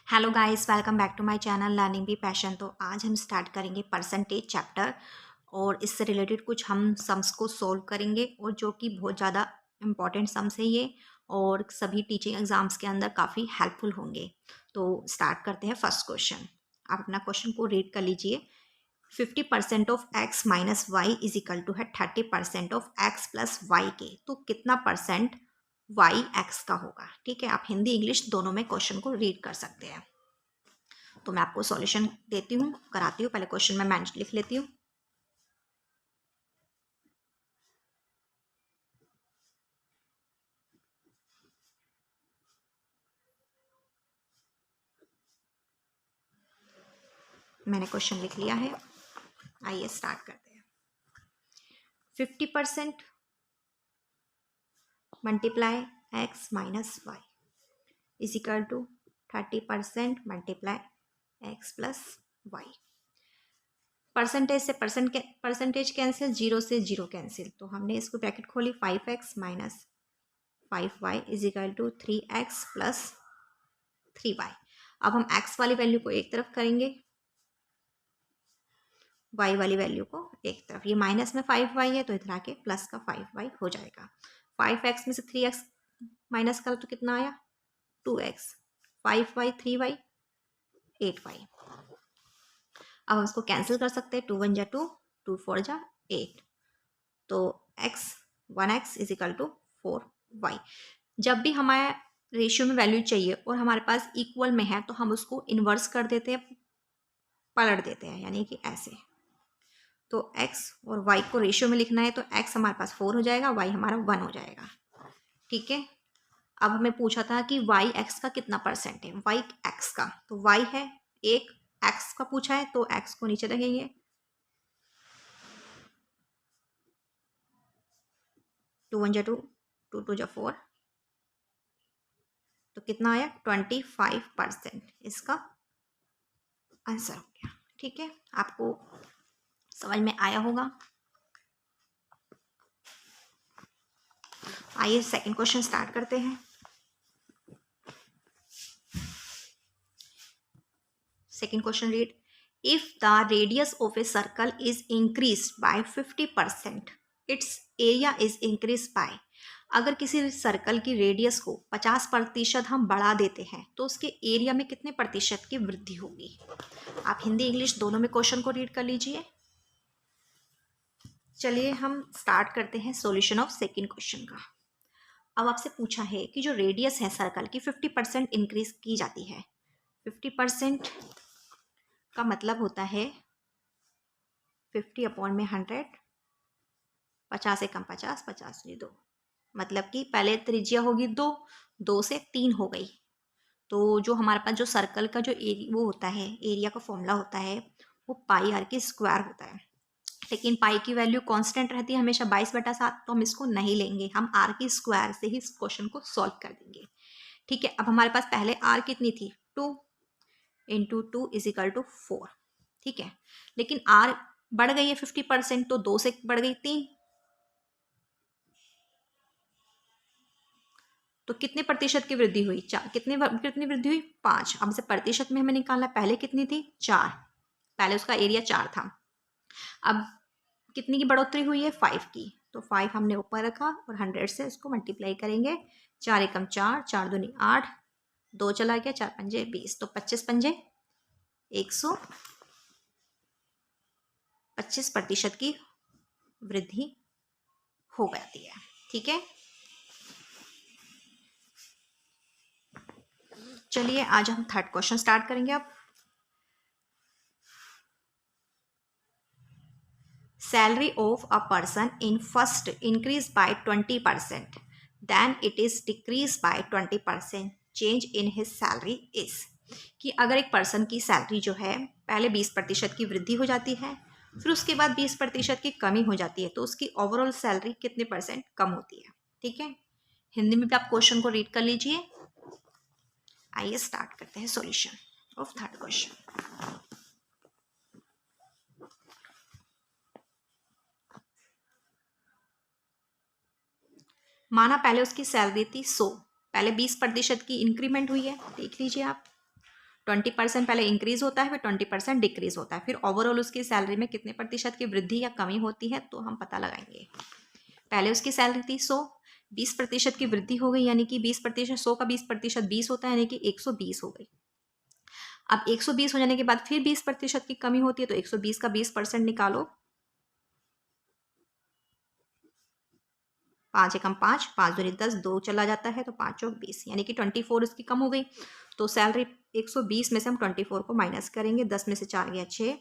Hello guys, welcome back to my channel Learning Be Passion. तो आज हम start करेंगे परसेंटेज चैप्टर और इससे रिलेटेड कुछ हम सम्स को सॉल्व करेंगे और जो कि बहुत ज़्यादा इम्पॉर्टेंट सम्स है ये और सभी टीचिंग एग्जाम्स के अंदर काफ़ी हेल्पफुल होंगे। तो स्टार्ट करते हैं फर्स्ट क्वेश्चन। आप अपना क्वेश्चन को रीड कर लीजिए। 50% of x minus y is equal to है 30% ऑफ एक्स प्लस वाई के। तो कितना परसेंट वाई एक्स का होगा? ठीक है, आप हिंदी इंग्लिश दोनों में क्वेश्चन को रीड कर सकते हैं। तो मैं आपको सॉल्यूशन देती हूँ, कराती हूँ। पहले क्वेश्चन मैं लिख लेती हूँ। मैंने क्वेश्चन लिख लिया है, आइए स्टार्ट करते हैं। 50% multiply x minus y is equal to 30% multiply x plus y. Percentage से परसेंटेज कैंसिल, जीरो से जीरो कैंसिल, तो हमने इसको ब्रैकेट खोली। 5x minus 5y is equal to 3x plus 3y। अब हम x वाली वैल्यू को एक तरफ करेंगे, y वाली वैल्यू को एक तरफ। ये माइनस में 5y है तो इधर आके प्लस का 5y हो जाएगा। 5x में से 3x माइनस करो तो कितना आया? 2x। 5y 3y 8y। अब हम इसको कैंसिल कर सकते हैं। 2 1 जा 2, 2 4 जा 8। तो x 1x is equal to 4y। जब भी हमारे रेशियो में वैल्यू चाहिए और हमारे पास इक्वल में है तो हम उसको इन्वर्स कर देते हैं, पलट देते हैं, यानी कि ऐसे। तो x और y को रेशियो में लिखना है तो x हमारे पास 4 हो जाएगा, y हमारा 1 हो जाएगा। ठीक है, अब हमें पूछा था कि y x का कितना परसेंट है। y x का, तो y है एक, x का पूछा है तो x को नीचे रखेंगे। 2 1 जा 2, 2 2 जा 4, तो कितना आया? 25% इसका आंसर हो गया। ठीक है, आपको समझ में आया होगा। आइए सेकंड क्वेश्चन स्टार्ट करते हैं। Second question read, if the radius of a circle is increase by 50%, it's area is increase by. अगर किसी सर्कल की रेडियस को 50% हम बढ़ा देते हैं तो उसके एरिया में कितने प्रतिशत की वृद्धि होगी? आप हिंदी इंग्लिश दोनों में क्वेश्चन को रीड कर लीजिए। चलिए हम स्टार्ट करते हैं सॉल्यूशन ऑफ सेकंड क्वेश्चन का। अब आपसे पूछा है कि जो रेडियस है सर्कल की 50% इंक्रीज की जाती है। 50% का मतलब होता है 50 अपॉन में 100, 50 से कम 50, 50 से 2, मतलब कि पहले त्रिज्या होगी 2, 2 से 3 हो गई। तो जो हमारे पास जो सर्कल का जो वो होता है, एरिया का फॉर्मूला होता है, वो पाई आर की स्क्वायर होता है। लेकिन पाई की वैल्यू कांस्टेंट रहती है हमेशा 22/7, तो हम इसको नहीं लेंगे, हम आर की स्क्वायर से ही इस क्वेश्चन को सॉल्व कर देंगे। ठीक है, अब हमारे पास पहले आर कितनी थी? 2 इंटू 2 इज इक्वल टू 4। ठीक है, लेकिन आर बढ़ गई है 50%, तो 2 से बढ़ गई 3, तो कितने प्रतिशत की वृद्धि हुई? कितनी वृद्धि हुई? 5। अब से प्रतिशत में हमें निकालना, पहले कितनी थी? 4, पहले उसका एरिया 4 था। अब कितनी की बढ़ोतरी हुई है? 5 की, तो 5 हमने ऊपर रखा और 100 से इसको मल्टीप्लाई करेंगे। 4 एकम 4, 4 दूनी 8, 2 चला गया, 4 पंजे 20, तो 25 पंजे 125% की वृद्धि हो जाती है। ठीक है, चलिए आज हम थर्ड क्वेश्चन स्टार्ट करेंगे। अब salary of a person in first increase by 20%, then it is decrease by 20%, change in his salary is. कि अगर एक पर्सन की सैलरी जो है पहले 20% की वृद्धि हो जाती है, फिर उसके बाद 20% की कमी हो जाती है, तो उसकी ओवरऑल सैलरी कितने परसेंट कम होती है? ठीक है, हिंदी में भी आप क्वेश्चन को रीड कर लीजिए। आइए स्टार्ट करते हैं सॉल्यूशन ऑफ थर्ड क्वेश्चन। माना पहले उसकी सैलरी थी 100, पहले 20% की इंक्रीमेंट हुई है, देख लीजिए आप। 20% पहले इंक्रीज होता है, फिर 20% डिक्रीज होता है, फिर ओवरऑल उसकी सैलरी में कितने प्रतिशत की वृद्धि या कमी होती है, तो हम पता लगाएंगे। पहले उसकी सैलरी थी 100, 20% की वृद्धि हो गई, यानी कि 20%, 100 का 20% 20 होता है, यानी कि 120 हो गई। अब 120 हो जाने के बाद फिर 20% की कमी होती है, तो 120 का 20% निकालो, 5 एकम 5, 5 दूनी 10, 2 चला जाता है, तो 5 चौक 20, यानी कि 24 उसकी कम हो गई। तो सैलरी 120 में से हम 24 को माइनस करेंगे, 10 में से 4 गया 6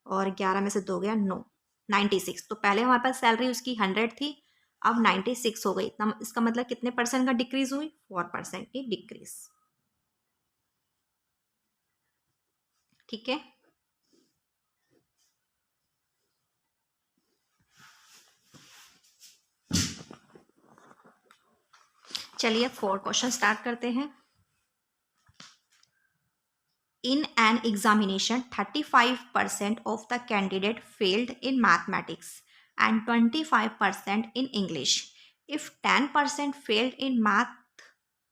और 11 में से 2 गया 9, 96। तो पहले हमारे पास सैलरी उसकी 100 थी, अब 96 हो गई। इतना, इसका मतलब कितने परसेंट का डिक्रीज हुई? 4% की डिक्रीज। ठीक है, चलिए 4 क्वेश्चन स्टार्ट करते हैं। In an examination, 35% of the candidate failed in mathematics and 25% in English. If 10% failed in math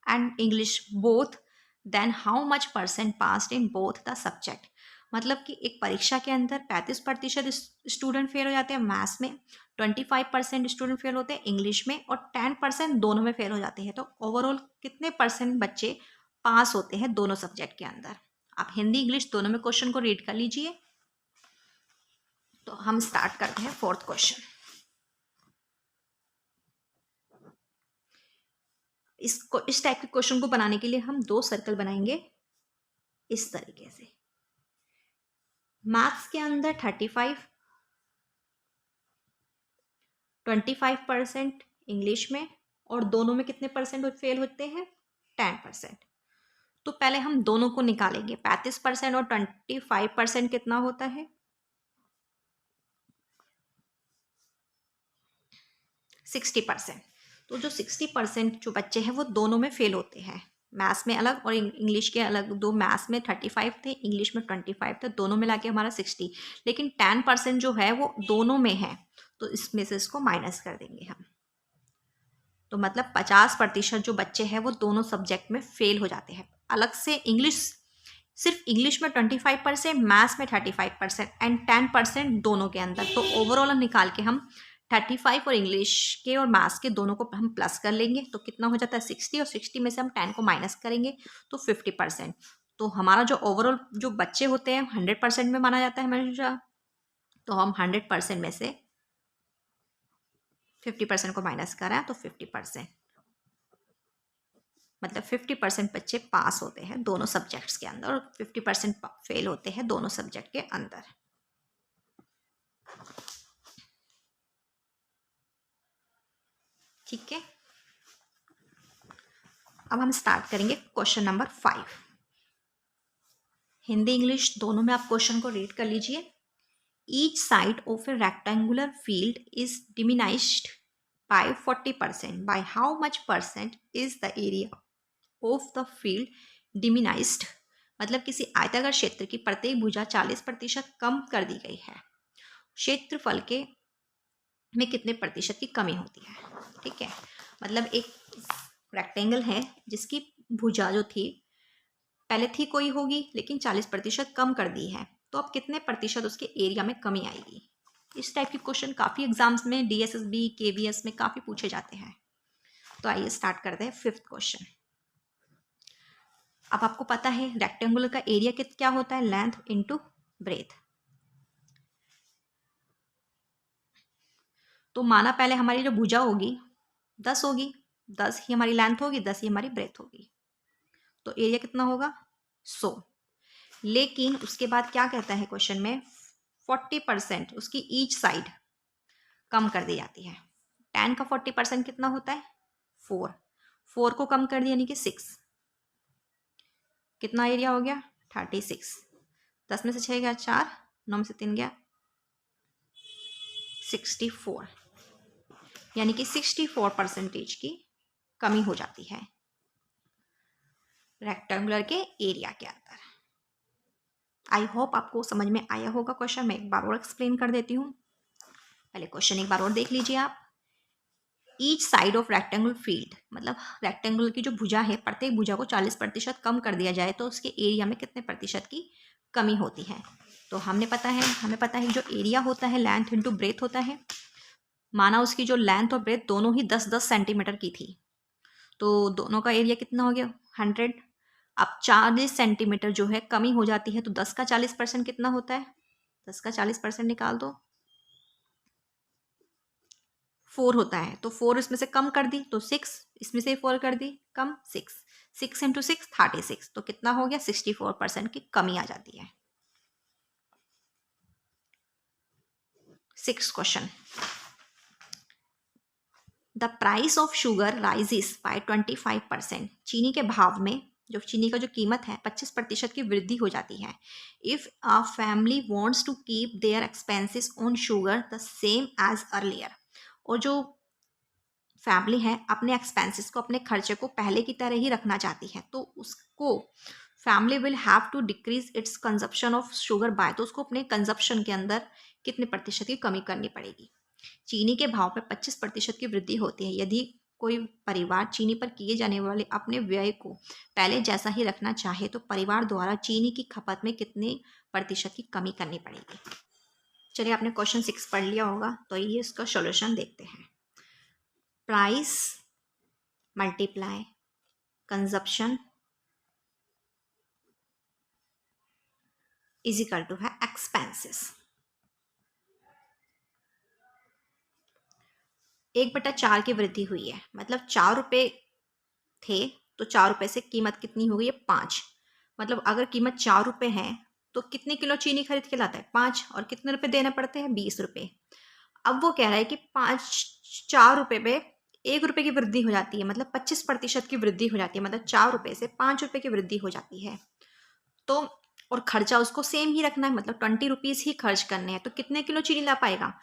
and English both, then how much percent passed in both the subject? मतलब कि एक परीक्षा के अंदर 35% स्टूडेंट फेल हो जाते हैं मैथ्स में, 25% स्टूडेंट फेल होते हैं इंग्लिश में, और 10% दोनों में फेल हो जाते हैं। तो ओवरऑल कितने परसेंट बच्चे पास होते हैं दोनों सब्जेक्ट के अंदर? आप हिंदी इंग्लिश दोनों में क्वेश्चन को रीड कर लीजिए। तो हम स्टार्ट करते हैं 4th क्वेश्चन। इस टाइप के क्वेश्चन को बनाने के लिए हम 2 सर्कल बनाएंगे इस तरीके से। मैथ्स के अंदर 25% इंग्लिश में, और दोनों में कितने परसेंट फेल होते हैं? 10%। तो पहले हम दोनों को निकालेंगे। 35% और 25% कितना होता है? 60%। तो जो 60% जो बच्चे हैं वो दोनों में फेल होते हैं, मैथ्स में अलग और इंग्लिश के अलग। दो मैथ्स में 35 थे, इंग्लिश में 25 थे, दोनों मिला के हमारा 60। लेकिन 10% जो है वो दोनों में है, तो इसमें से इसको माइनस कर देंगे हम। तो मतलब 50% जो बच्चे हैं वो दोनों सब्जेक्ट में फेल हो जाते हैं। अलग से इंग्लिश, सिर्फ इंग्लिश में 25%, मैथ्स में 35% एंड 10% दोनों के अंदर। तो ओवरऑल निकाल के हम 35 और इंग्लिश के और मैथ्स के दोनों को हम प्लस कर लेंगे, तो कितना हो जाता है? 60, और 60 में से हम 10 को माइनस करेंगे तो 50%। तो हमारा जो ओवरऑल जो बच्चे होते हैं 100% में माना जाता है हमेशा। तो हम 100% में से 50% को माइनस करें तो 50%, मतलब 50% बच्चे पास होते हैं दोनों सब्जेक्ट्स के अंदर, और 50% फेल होते हैं दोनों सब्जेक्ट के अंदर। ठीक है, अब हम स्टार्ट करेंगे क्वेश्चन नंबर 5। हिंदी इंग्लिश दोनों में आप क्वेश्चन को रीड कर लीजिए। Each side of a rectangular field is diminished by 40%, by how much percent is the area of the field diminished? मतलब किसी आयताकार क्षेत्र की प्रत्येक भुजा 40% कम कर दी गई है, क्षेत्रफल के में कितने प्रतिशत की कमी होती है? ठीक है, मतलब एक रेक्टेंगल है जिसकी भुजा जो थी पहले थी कोई होगी, लेकिन 40% कम कर दी है, तो अब कितने प्रतिशत उसके एरिया में कमी आएगी? इस टाइप की क्वेश्चन काफ़ी एग्जाम्स में, DSSB KVS में काफ़ी पूछे जाते हैं। तो आइए स्टार्ट करते हैं 5th क्वेश्चन। अब आपको पता है रेक्टेंगुलर का एरिया क्या होता है? Length into breadth. तो माना पहले हमारी जो भुजा होगी 10 होगी, 10 ही हमारी लेंथ होगी, 10 ही हमारी ब्रेथ होगी, तो एरिया कितना होगा? 100। लेकिन उसके बाद क्या कहता है क्वेश्चन में? 40% उसकी ईच साइड कम कर दी जाती है। 10 का 40% कितना होता है? 4। 4 को कम कर दिया यानी कि 6। कितना एरिया हो गया? 36। 10 में से 6 गया 4, 9 में से 3 गया 64, यानी कि 64% की कमी हो जाती है रेक्टेंगुलर के एरिया के अंदर। आई होप आपको समझ में आया होगा क्वेश्चन। मैं एक बार और एक्सप्लेन कर देती हूँ। पहले क्वेश्चन एक बार और देख लीजिए आप। Each side of rectangular field, मतलब रेक्टेंगुलर की जो भुजा है, प्रत्येक भुजा को 40% कम कर दिया जाए तो उसके एरिया में कितने प्रतिशत की कमी होती है। तो हमें पता है जो एरिया होता है लेंथ इंटू ब्रेथ होता है। माना उसकी जो लेंथ और ब्रेथ दोनों ही 10-10 सेंटीमीटर की थी, तो दोनों का एरिया कितना हो गया 100। अब 40 सेंटीमीटर जो है कमी हो जाती है, तो 10 का 40% कितना होता है, 10 का 40% निकाल दो, 4 होता है। तो 4 इसमें से कम कर दी तो 6, इसमें से 4 कर दी कम 6 इंटू 6 36, तो कितना हो गया 64% की कमी आ जाती है। 6th question, the price of sugar rises by 25%, चीनी के भाव में जो चीनी का जो कीमत है 25% की वृद्धि हो जाती है। If a family wants to keep their expenses on sugar the same as earlier, और जो फैमिली है अपने एक्सपेंसेस को, अपने खर्चे को पहले की तरह ही रखना चाहती है, तो उसको family will have to decrease its consumption of sugar by, तो उसको अपने कंजप्शन के अंदर कितने प्रतिशत की कमी करनी पड़ेगी। चीनी के भाव में 25% की वृद्धि होती है। यदि कोई परिवार चीनी पर किए जाने वाले अपने व्यय को पहले जैसा ही रखना चाहे तो परिवार द्वारा चीनी की खपत में कितने प्रतिशत की कमी करनी पड़ेगी। चलिए, आपने क्वेश्चन 6 पढ़ लिया होगा, तो ये इसका सॉल्यूशन देखते हैं। Price multiply consumption is equal to है एक्सपेंसेस। 1/4 की वृद्धि हुई है, मतलब 4 रुपये थे तो 4 रुपये से कीमत कितनी हो गई है 5। मतलब अगर कीमत 4 रुपये है तो कितने किलो चीनी खरीद के लाता है 5, और कितने रुपए देने पड़ते हैं 20 रुपये। अब वो कह रहा है कि 4 रुपये पे 1 रुपये की वृद्धि हो जाती है, मतलब 25% की वृद्धि हो जाती है, मतलब 4 रुपये से 5 रुपये की वृद्धि हो जाती है। तो और खर्चा उसको सेम ही रखना है, मतलब 20 रुपीज़ ही खर्च करने हैं, तो कितने किलो चीनी ला पाएगा।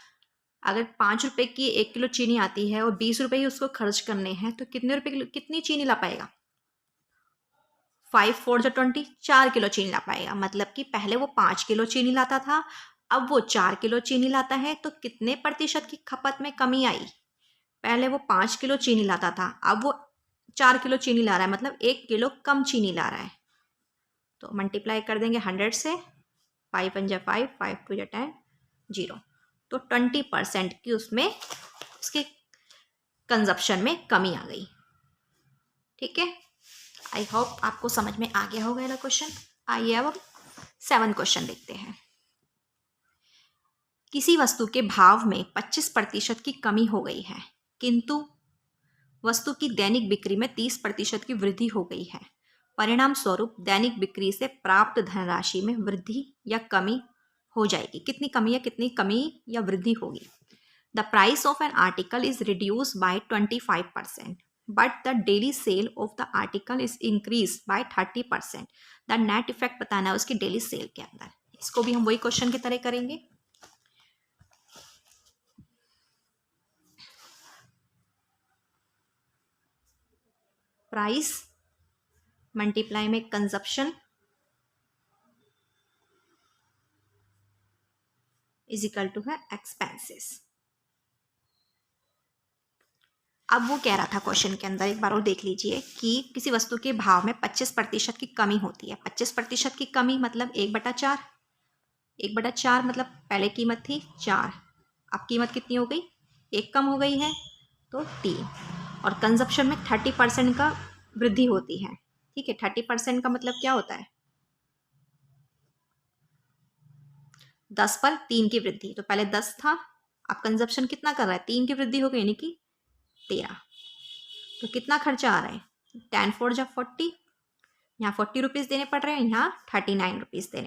अगर 5 रुपये की 1 किलो चीनी आती है और 20 रुपये ही उसको खर्च करने हैं, तो कितने रुपये किलो कितनी चीनी ला पाएगा। 5 4 20, 4 किलो चीनी ला पाएगा। मतलब कि पहले वो 5 किलो चीनी लाता था, अब वो 4 किलो चीनी लाता है, तो कितने प्रतिशत की खपत में कमी आई। पहले वो 5 किलो चीनी लाता था, अब वो 4 किलो चीनी ला रहा है, मतलब 1 किलो कम चीनी ला रहा है। तो मल्टीप्लाई कर देंगे 100 से, 5 1 5, 5 2 10, 0, तो 20% की उसमें उसके कंजप्शन में कमी आ गई। ठीक है, आई होप आपको समझ में आ गया होगा ये क्वेश्चन। आइए अब 7 क्वेश्चन देखते हैं। किसी वस्तु के भाव में 25% की कमी हो गई है, किंतु वस्तु की दैनिक बिक्री में 30% की वृद्धि हो गई है। परिणाम स्वरूप दैनिक बिक्री से प्राप्त धनराशि में वृद्धि या कमी हो जाएगी। कितनी कमी या वृद्धि होगी। The price of an article is reduce by 25%, but the daily cell of the article is increase by 30%। The net effect बताना है उसकी डेली सेल के अंदर। इसको भी हम वही क्वेश्चन की तरह करेंगे। प्राइस मल्टीप्लाई में कंजप्शन इज इक्वल टू है एक्सपेंसेस। अब वो कह रहा था क्वेश्चन के अंदर, एक बार और देख लीजिए, कि किसी वस्तु के भाव में 25% की कमी होती है। 25% की कमी मतलब 1/4। 1/4 मतलब पहले कीमत थी 4, अब कीमत कितनी हो गई 1 कम हो गई है, तो 3। और कंजप्शन में 30% का वृद्धि होती है। ठीक है, 30% का मतलब क्या होता है 10 पर 3 की वृद्धि। तो पहले 10 था, अब कंजप्शन कितना कर रहा है 3 की वृद्धि हो गई, यानी कि 13। तो कितना खर्चा आ रहा है 10 4 जब 40, यहाँ 40 रुपीज़ देने पड़ रहे हैं, यहाँ 39 रुपीज़ देने